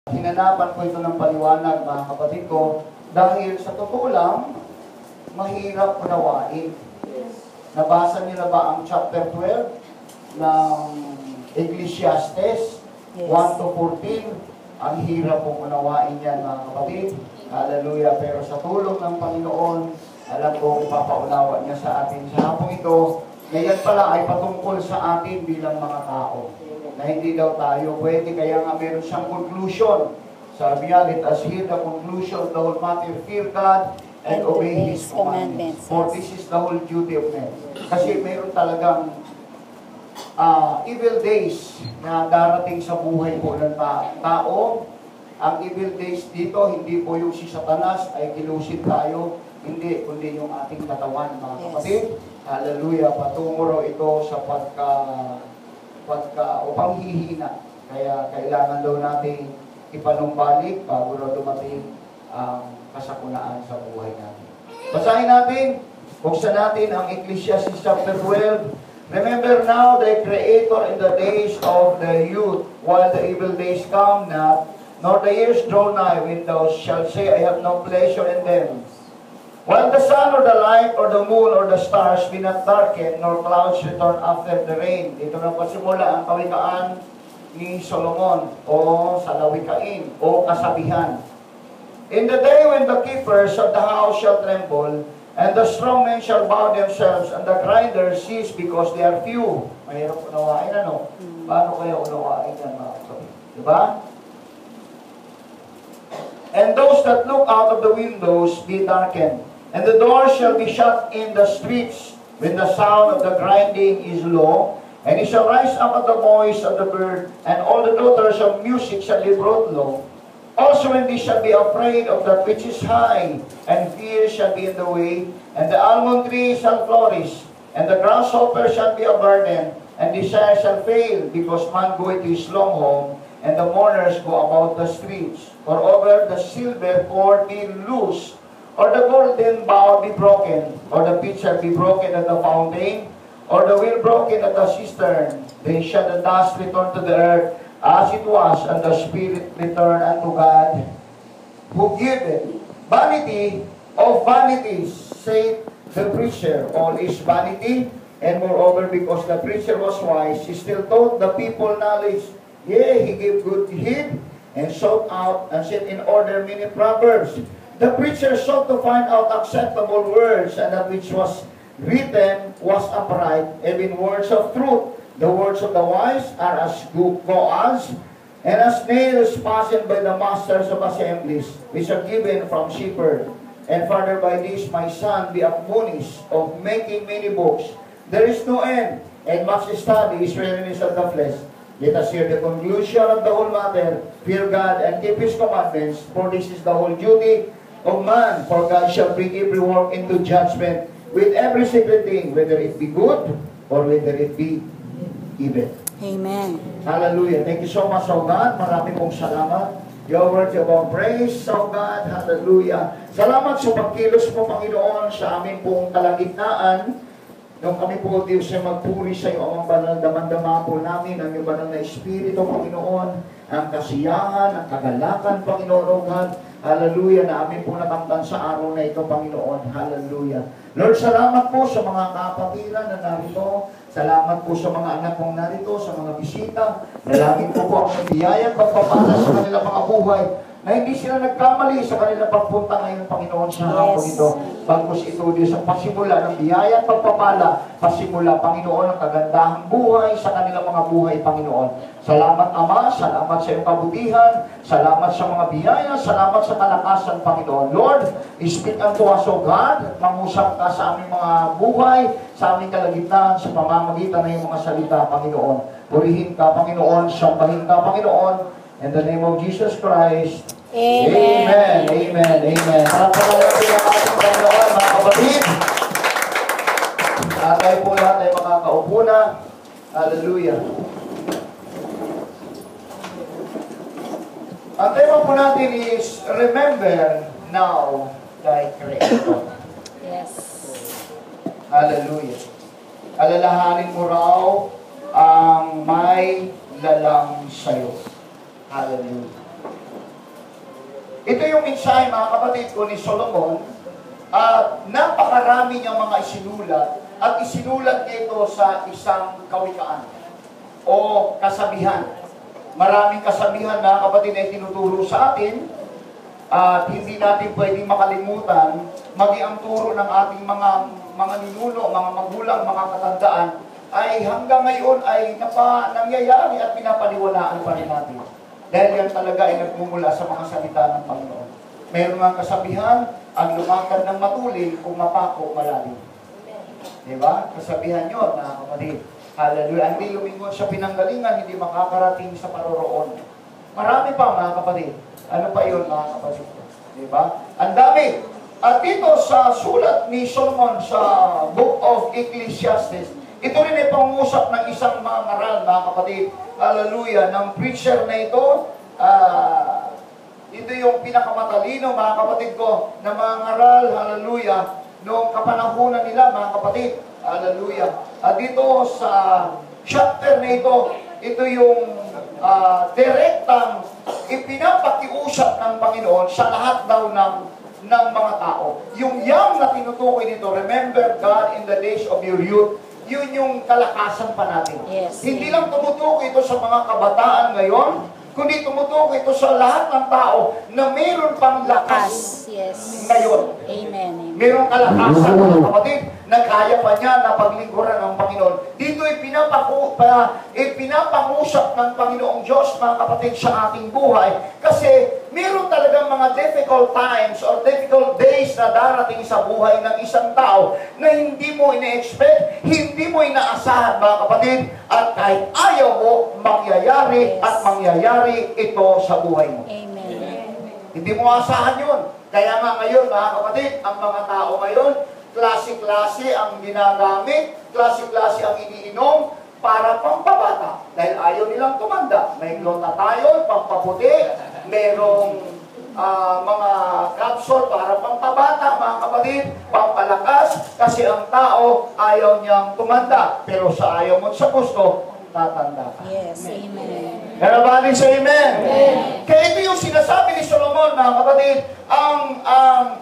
Hinanapan ko ito ng paliwanag, mga kapatid ko, dahil sa totoo lang, mahirap unawain. Nabasa niyo na ba ang chapter 12 ng Ecclesiastes 1 to 14? Ang hirap pong unawain yan, mga kapatid. Hallelujah. Pero sa tulong ng Panginoon, alam ko, ipapaunawa niya sa atin sa hapong ito. Ngayon pala ay patungkol sa atin bilang mga tao. Na hindi daw tayo pwede, kaya nga meron siyang conclusion. Sabi niya, let us hear the conclusion of the whole matter, fear God and obey His commandments. For this is the whole duty of man. Kasi meron talagang evil days na darating sa buhay po ng tao. Ang evil days dito, hindi po yung si Satanas ay kilusin tayo, hindi, kundi yung ating katawan, mga kapatid. Hallelujah. Patungo raw ito sa upang hihina. Kaya kailangan daw natin ipanumbalik bago raw dumating ang kasakunaan sa buhay natin. Basahin natin, buksan natin ang Ecclesiastes chapter 12. Remember now the Creator in the days of the youth, while the evil days come not, nor the years draw nigh, when thou shalt say, I have no pleasure in them. When the sun or the light or the moon or the stars be not darkened, nor clouds return after the rain. Dito na pasimula ang kawikaan ni Solomon o salawikain o kasabihan. In the day when the keepers of the house shall tremble, and the strong men shall bow themselves, and the grinders cease because they are few. Mahirap unawain, ano? Paano kaya unawain yan, mga kapatid? Diba? And those that look out of the windows be darkened, and the doors shall be shut in the streets when the sound of the grinding is low, and it shall rise up at the voice of the bird, and all the daughters of music shall be brought low. Also when they shall be afraid of that which is high, and fear shall be in the way, and the almond tree shall flourish, and the grasshopper shall be a burden, and desire shall fail, because man goeth to his long home, and the mourners go about the streets. Moreover, the silver cord be loose, or the golden bowl be broken, or the pitcher be broken at the fountain, or the wheel broken at the cistern. Then shall the dust return to the earth, as it was, and the spirit return unto God, who giveth. Vanity of vanities, saith the preacher, all is vanity. And moreover, because the preacher was wise, he still taught the people knowledge. Yea, he gave good heed, and sought out and set in order many proverbs. The preacher sought to find out acceptable words, and that which was written was upright, even words of truth. The words of the wise are as goads, and as nails fastened by the masters of assemblies, which are given from shepherds. And further by this, my son, be admonished of making many books. There is no end, and much study is weariness of the flesh. Let us hear the conclusion of the whole matter. Fear God and keep His commandments, for this is the whole duty of man. For God shall bring every work into judgment with every secret thing, whether it be good or whether it be evil. Amen. Hallelujah. Thank you so much, O God. Maraming pong salamat. Your words about praise, O God. Hallelujah. Salamat sa pagkilos mo, Panginoon, sa aming pong kalagitnaan. Nung kami po, Diyos, ay magpuri sa iyo, ang banal damandama po namin, ang iyong banal na Espiritu, Panginoon, ang kasiyahan, ang kagalakan, Panginoon, O God. Hallelujah, na amin po nakamtan sa araw na ito, Panginoon. Hallelujah. Lord, salamat po sa mga kapatiran na narito. Salamat po sa mga anak kong narito, sa mga bisita. Dalangin po ang biyaya at pagpapala sa kanilang mga buhay, na hindi sila nagkamali sa kanilang pagpunta ngayon, Panginoon, sa hapon ito. Bagkus ito, Diyos, ang pasimula ng biyaya at pagpapala, pasimula, Panginoon, ang kagandahang buhay sa kanilang mga buhay, Panginoon. Salamat, Ama, salamat sa iyong kabutihan, salamat sa mga biyaya, salamat sa kalakasan, Panginoon. Lord, speak unto us, O God, mangusap ka sa aming mga buhay, sa aming kalagitnaan, sa pamamagitan ng iyong mga salita, Panginoon. Purihin ka, Panginoon, sambahin ka, Panginoon, in the name of Jesus Christ. Amen. Amen. Amen. Amen. Parapalan natin ang ating Panginoon, mga kapatid. Tayo po lahat ay makakaupo na. Hallelujah. Ang tema po natin is, remember now thy Creator. Yes. Hallelujah. Alalahanin mo raw ang may lalang sa'yo. Hallelujah. Ito yung mensahe, mga kapatid ko, ni Solomon. At napakarami niyang mga isinulat. At isinulat niya ito sa isang kawikaan o kasabihan. Maraming kasabihan, mga kapatid, ay tinuturo sa atin. At hindi natin pwedeng makalimutan, maging ang turo ng ating mga ninuno, mga magulang, mga katandaan, ay hanggang ngayon ay nangyayari at pinapaniwalaan pa rin natin. Dahil yan talaga ay nagmumula sa mga salita ng Panginoon. Mayroon nga kasabihan, ang lumakad ng matulin kung mapako malalim. Diba? Kasabihan yun, mga kapatid. Hallelujah. Hindi lumingon sa pinanggalingan, hindi makakarating sa paroroon. Marami pa, mga kapatid. Ano pa yun, mga kapatid? Diba? Ang dami. At dito sa sulat ni Solomon sa Book of Ecclesiastes, ito rin ay pangusap ng isang mga ngaral, mga kapatid. Hallelujah. Ng preacher na ito, ito yung pinakamatalino, mga kapatid ko, na mga ngaral, hallelujah, noong kapanahunan nila, mga kapatid. Hallelujah. At dito sa chapter na ito yung direktang ipinapakiusap ng Panginoon sa lahat daw ng mga tao. Yung yang na tinutukoy dito, remember God in the days of your youth, yun yung kalakasan pa natin. Yes. Hindi lang tumutukoy ito sa mga kabataan ngayon, kundi tumutukoy ito sa lahat ng tao na mayroon pang lakas Yes. ngayon. Amen. Amen. Mayroong kalakasan, mga kapatid, na kaya pa niya na paglingkuran ng Panginoon. Dito ipinapangusap ng Panginoong Diyos, mga kapatid, sa ating buhay. Kasi mayroon talagang mga difficult times or difficult days na darating sa buhay ng isang tao na hindi mo ina-expect, hindi mo inaasahan, mga kapatid, at kahit ayaw mo, mangyayari at mangyayari ito sa buhay mo. Amen. Hindi mo asahan yun. Kaya nga ngayon, mga kapatid, ang mga tao ngayon, klase-klase ang ginagamit, klase-klase ang iniinom para pampabata. Dahil ayaw nilang tumanda. May glutathione, pampaputi, merong mga capsule para pampabata, mga kapatid, pampalakas, kasi ang tao ayaw niyang tumanda. Pero sa ayaw mo sa gusto, tatanda ka. Yes. Amen. Everybody say amen. Amen. Kaya ito yung sinasabi ni Solomon, mga kapatid, ang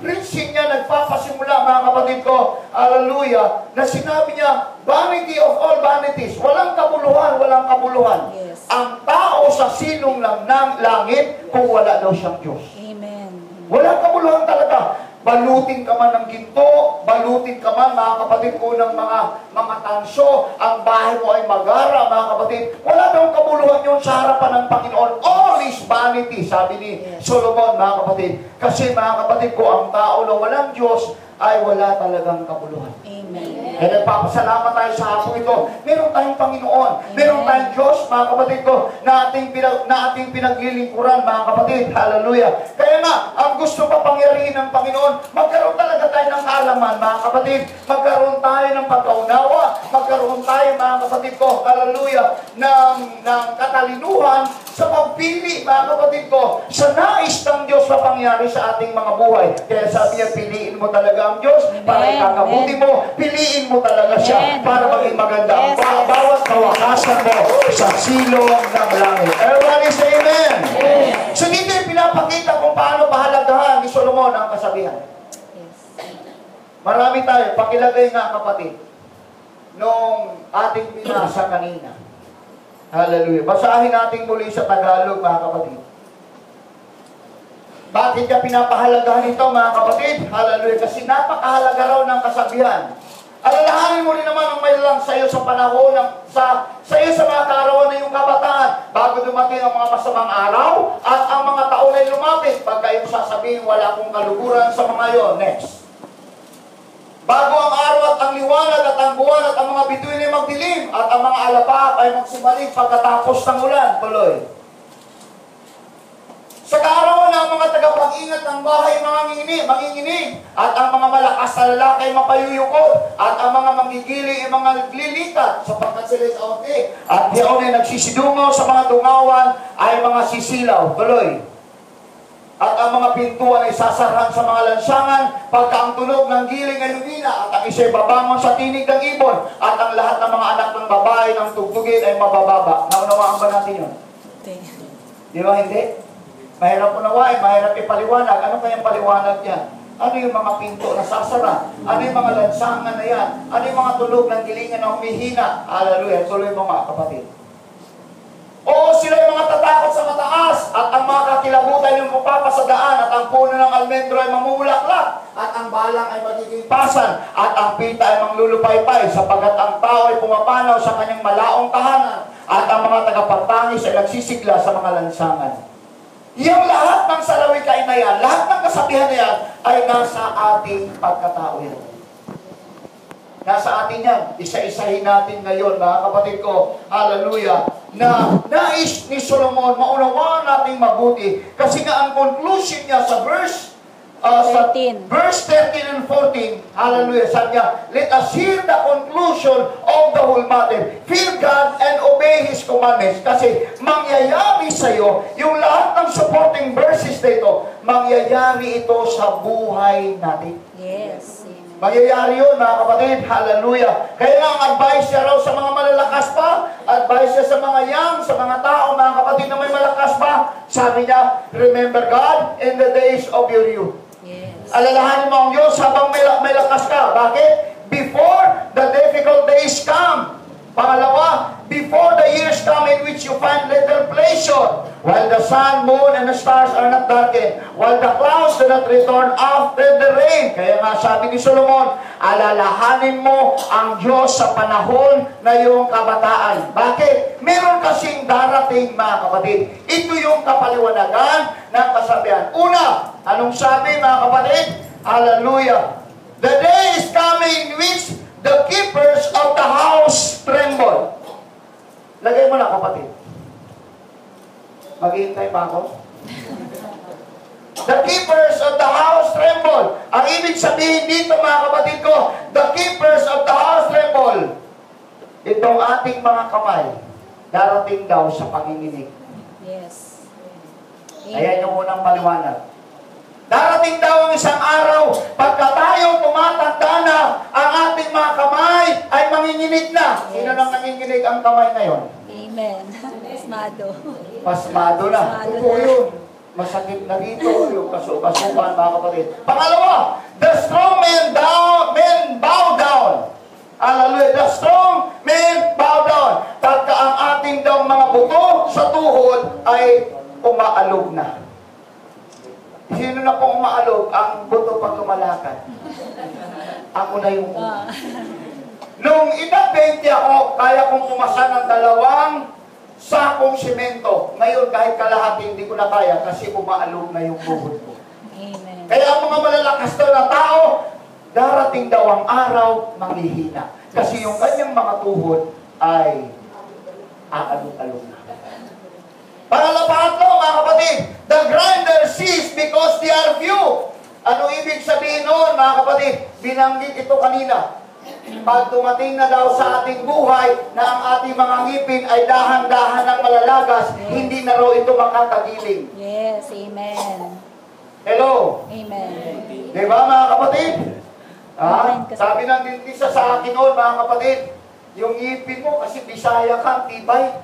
preaching niya nagpapasimula, mga kapatid ko, hallelujah, na sinabi niya, vanity of all vanities, walang kabuluhan, walang kabuluhan. Yes. Ang tao sa silong lang ng langit kung wala daw siyang Diyos. Amen. Walang kabuluhan talaga. Balutin ka man ng ginto, balutin ka man, mga kapatid ko, ng mga tanso, ang bahay mo ay magara, mga kapatid. Wala daw kabuluhan yun sa harapan ng Panginoon. All is vanity, sabi ni Solomon, mga kapatid. Kasi, mga kapatid ko, ang tao na walang Diyos ay wala talagang kabuluhan. Amen. Kaya nagpapasalamat tayo sa hapon ito. Meron tayong Panginoon. Meron tayong Diyos, mga kapatid ko, na ating pinaglilingkuran, mga kapatid. Hallelujah. Kaya nga, ang gusto pa pangyarihin ng Panginoon, magkaroon talaga tayo ng kaalaman, mga kapatid. Magkaroon tayo ng pagkaunawa. Magkaroon tayo, mga kapatid ko, hallelujah, ng katalinuhan sa pagpili, mga kapatid ko, sa nais ng Diyos na pangyari sa ating mga buhay. Kaya sabi niya, piliin mo talaga ang Diyos para ikakabuti mo. Piliin mo talaga siya para maging maganda ang bawat kawakasan mo sa silong ng langit. Everybody say amen. So dito yung pinapakita kung paano pahalagahan ni Solomon ang kasabihan. Yes. Marami tayo, pakilagay nga kapatid, nung ating binasa kanina. Hallelujah. Basahin natin muli sa Tagalog, mga kapatid. Bakit niya pinapahalagahan ito, mga kapatid? Hallelujah. Kasi napakahalaga raw ng kasabihan. Alalahanin mo rin naman ang may lang sa iyo sa panahon, sa iyo sa mga kaarawan na yung kabataan, bago dumating ang mga masamang araw, at ang mga taon ay lumapit. Pagka yung sasabihin, wala akong kaluguran sa mga yon. Next. Bago ang araw at ang liwanag at ang buwan at ang mga bituin ay magdilim, at ang mga alapaap ay magsibalik pagkatapos ng ulan. Tuloy. Sa kaarawan ng mga tagapag-ingat ng bahay manginginig, at ang mga malakas na lalaki ay mapayuyukod, at ang mga manggigili ay mga naglilikat, sapagkat sila ay kaunti, at diyon ay nagsisidungaw sa mga dungawan ay mga sisilaw. Tuloy. At ang mga pintuan ay sasarhan sa mga lansangan, pagka ang tunog ng giling ay lumina, at ang isa'y babangon sa tinig ng ibon, at ang lahat ng mga anak ng babae ng tugtugin ay mabababa. Naunawaan ba natin yun? Di ba hindi? Mahirap unawain, mahirap ipaliwanag. Ano kayang paliwanag niya? Ano yung mga pinto na sasara? Ano yung mga lansangan na yan? Ano yung mga tulog ng gilingan na humihina? Hallelujah. Tuloy mo mga kapatid. Oo, sila yung mga tatakot sa mataas at ang mga kakilabutan yung mapapasadaan at ang puno ng almendro ay mamumulaklak at ang balang ay magiging pasan at ang pita ay manglulupaypay sapagat ang tao ay pumapanaw sa kanyang malaong tahanan at ang mga tagapagtangis ay nagsisigla sa mga lansangan. Yung lahat ng salawikain na yan, lahat ng kasabihan na yan ay nasa ating pagkatao yan. Nasa atin yan. Isa-isahin natin ngayon, mga kapatid ko, hallelujah, na nais ni Solomon, maunawaan natin mabuti. Kasi nga ang conclusion niya sa verse 13 and 14, hallelujah, sabi niya, let us hear the conclusion of the whole matter. Fear God and obey His commandments. Kasi mangyayari sa'yo, yung lahat ng supporting verses dito, mangyayari ito sa buhay natin. Yes. Mangyayari yun, mga kapatid. Hallelujah. Kaya nga, ang advice niya raw sa mga malalakas pa, advice niya sa mga young, sa mga tao, mga kapatid na may malakas pa, sabi niya, remember God in the days of your youth. Yes. Alalahanin mo ang Diyos habang may lakas ka. Bakit? Before the difficult days come. Pangalawa, before the years come in which you find little pleasure, while the sun, moon, and the stars are not darkened, while the clouds do not return after the rain. Kaya nga sabi ni Solomon, alalahanin mo ang Diyos sa panahon na iyong kabataan. Bakit? Meron kasing darating, mga kapatid. Ito yung kapaliwanagan ng kasabihan. Una, anong sabi, mga kapatid? Hallelujah. The day is coming in which the keepers of the house tremble. Lagay mo na, kapatid. Maghihintay pa ako. The keepers of the house tremble. Ang ibig sabihin dito, mga kapatid ko, the keepers of the house tremble. Itong ating mga kamay, darating daw sa panginginig. Yes. Ayan yung unang paliwanag. Darating daw ang isang araw, pagka tayo tumatanda na, ang ating mga kamay ay manginginig na. Sino nang nanginginig ang kamay ngayon? Amen. Pasmado. Pasmado na. Totoo yun. Masakit na dito yung kasukan, mga kapatid. Pangalawa, the strong men bow down. Hallelujah. The strong men bow down. Pagka ang ating daw mga buto sa tuhod ay umaalog na. Sino na pong umaalog? Ang buto pag lumalakad. Ako na yung Nung edad 20 ako, kaya kong umasa ng 2 sakong simento. Ngayon, kahit kalahati, hindi ko na kaya kasi umaalog na yung buhod ko. Amen. Kaya ang mga malalakas daw na tao, darating daw ang araw, manghihina. Kasi yung kanyang mga tuhod ay aalog-alog na. Pangatlo, mga kapatid, the grinder cease because they are few. Ano ibig sabihin noon, mga kapatid? Binanggit ito kanina. Pag dumating na daw sa ating buhay na ang ating mga ngipin ay dahan-dahan ng malalagas, hindi na raw ito makakagiling. Yes, amen. Hello? Amen. Diba, mga kapatid? Sabi ng dentista sa akin noon, mga kapatid, yung ngipin mo, kasi Bisaya ka, tibay.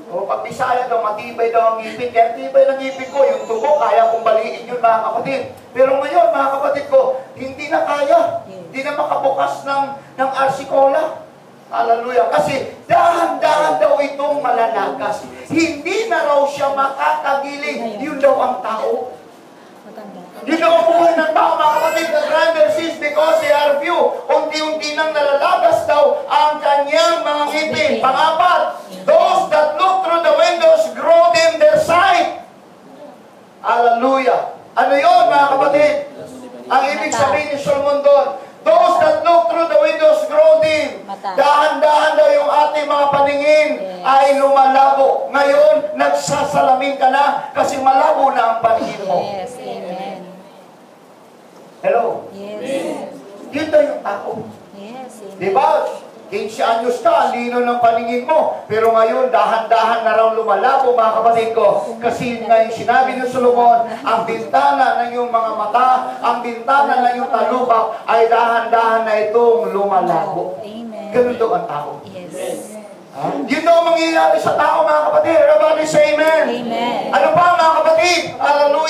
O pag Bisaya daw, matibay daw ang ngipin. Kaya tibay ng ngipin ko, yung tubo, kaya kong baliin yun, mga kapatid. Pero ngayon, mga kapatid ko, hindi na kaya. Hindi na makabukas ng arsikola. Hallelujah. Kasi dahan-dahan daw itong malalagas. Hindi na raw siya makakagiling. Yun daw ang tao. Yun daw ang buhay ng tao, mga kapatid. The grinder cease because they are few. Unti-unti nang nalalagas daw ang kanyang mga ngipin. Pang-apat, those that look through the windows grow dim their sight. Hallelujah. Ano yun, mga kapatid? Ang ibig sabihin ni Solomon doon, those that look through the windows grow dim. Dahan-dahan daw yung ating mga paningin ay lumalabo. Ngayon, nagsasalamin ka na kasi malabo na ang paningin mo. Yes, amen. Hello? Yes. Yun daw yung tao. Yes, amen. Diba? 15 anyos ka, ang lino ng paningin mo. Pero ngayon, dahan-dahan na raw lumalabo, mga kapatid ko. Kasi ngayon sinabi ni Solomon, ang bintana ng iyong mga mata, ang bintana ng iyong talubak, ay dahan-dahan na itong lumalabo. Amen. Ganun daw ang tao. Yes. Yun daw ang mangyayari sa tao, mga kapatid. Everybody say amen. Amen. Ano pa, mga kapatid? Hallelujah.